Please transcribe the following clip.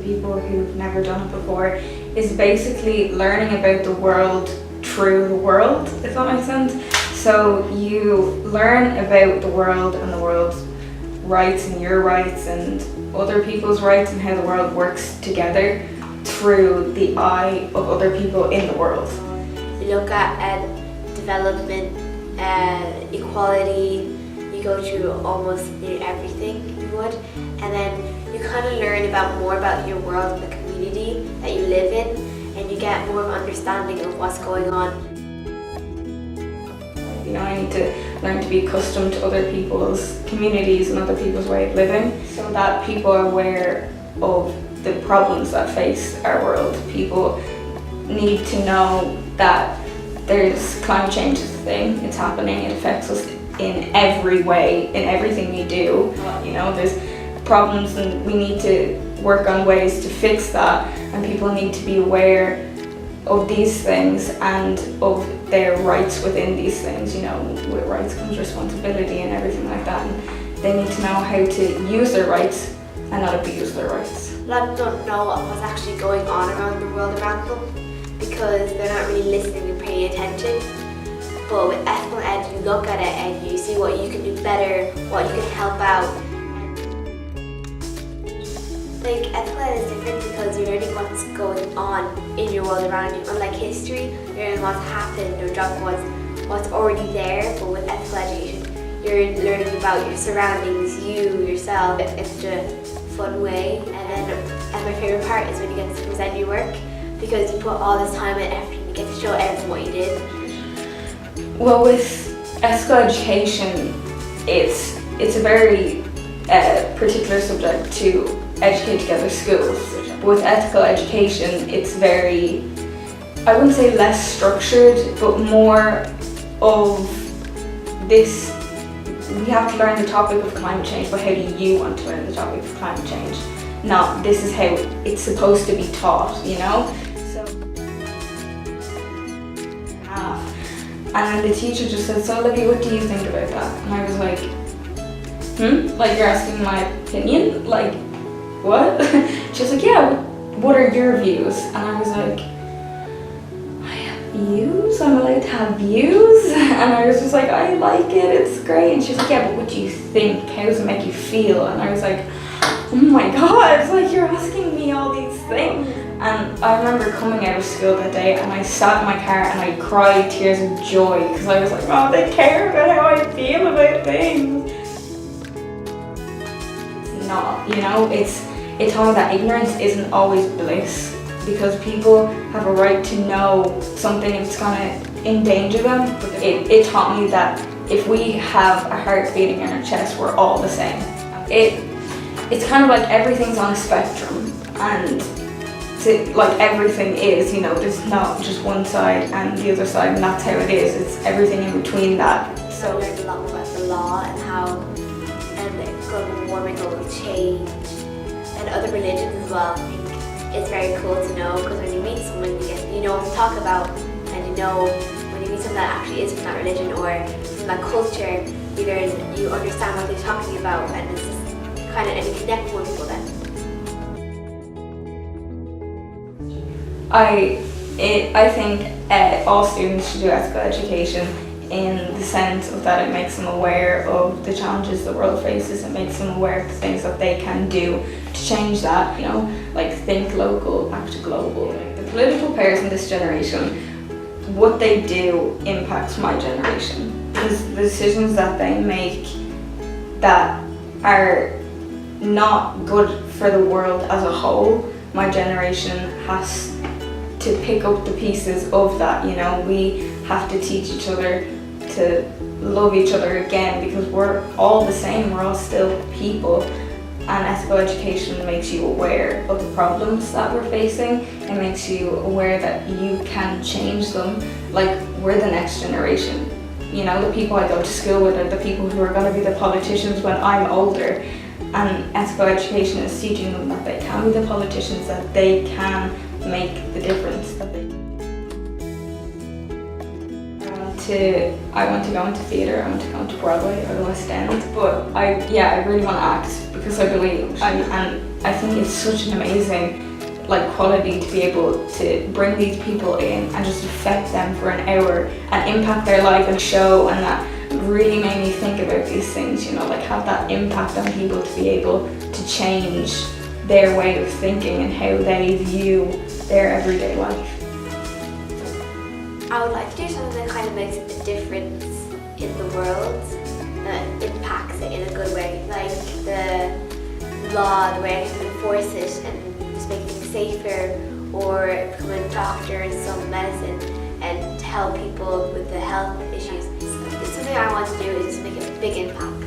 people who've never done it before, is basically learning about the world through the world, if that makes sense. So you learn about the world and the world's rights and your rights and other people's rights and how the world works together through the eye of other people in the world. You look at development, equality, you go through almost nearly everything you would, and then you kind of learn more about your world and the community that you live in, and you get more of an understanding of what's going on. You know, I need to learn to be accustomed to other people's communities and other people's way of living so that people are aware of the problems that face our world. People need to know that there's climate change is a thing, it's happening, it affects us in every way, in everything we do. You know, there's problems and we need to work on ways to fix that, and people need to be aware of these things and of their rights within these things. You know, with rights comes responsibility and everything like that, and they need to know how to use their rights and not abuse their rights. A lot of people don't know what's actually going on around the world around them because they're not really listening and paying attention. But with ethical ed, you look at it and you see what you can do better, what you can help out. Like, ethical ed is different because you're learning what's going on in your world around you. Unlike history, you're learning what's happened or just what's already there. But with ethical education, you're learning about your surroundings, you, yourself. It's a fun way. And my favorite part is when you get to present your work because you put all this time and effort and you get to show everyone what you did. Well, with ethical education, it's a very particular subject to educate together schools. But with ethical education, it's very, I wouldn't say less structured, but more of this, we have to learn the topic of climate change, but how do you want to learn the topic of climate change? Not this is how it's supposed to be taught, you know? And then the teacher just said, "So Olivia, what do you think about that?" And I was like, Like, you're asking my opinion? Like, what? She was like, "Yeah, what are your views?" And I was like, "I have views? I'm allowed to have views?" And I was just like, "I like it, it's great." And she was like, "Yeah, but what do you think? How does it make you feel?" And I was like, "Oh my God, it's like you're asking me all these things." And I remember coming out of school that day and I sat in my car and I cried tears of joy because I was like, "Oh, they care about how I feel about things." It's not, you know, it taught me that ignorance isn't always bliss, because people have a right to know something if it's gonna endanger them. It taught me that if we have a heart beating in our chest, we're all the same. It's kind of like everything's on a spectrum, and like everything is, you know, there's not just one side and the other side, and that's how it is. It's everything in between that. So I learned a lot about the law and how global warming will change, and other religions as well. I think it's very cool to know, because when you meet someone, you know what to talk about, and you know when you meet someone that actually is from that religion or from that culture, you understand what they're talking about, and it's just kind of, and you connect with people then. I think all students should do ethical education in the sense of that it makes them aware of the challenges the world faces, and makes them aware of the things that they can do to change that, you know, like think local, act global. The political powers in this generation, what they do impacts my generation, because the decisions that they make that are not good for the world as a whole, my generation has to pick up the pieces of that, you know. We have to teach each other to love each other again, because we're all the same, we're all still people, and ethical education makes you aware of the problems that we're facing. It makes you aware that you can change them. Like, we're the next generation, you know, the people I go to school with are the people who are going to be the politicians when I'm older, and ethical education is teaching them that they can be the politicians, that they can make the difference. I want to go into theatre, I want to go into Broadway or the West End, but I really want to act, because I believe, and I think it's such an amazing like quality to be able to bring these people in and just affect them for an hour and impact their life and show, and that really made me think about these things, you know, like have that impact on people to be able to change their way of thinking and how they view their everyday life. I would like to do something that kind of makes a difference in the world, that impacts it in a good way, like the law, the way I can enforce it and just make things safer, or become a doctor in some medicine and help people with the health issues. It's something I want to do, is just make a big impact.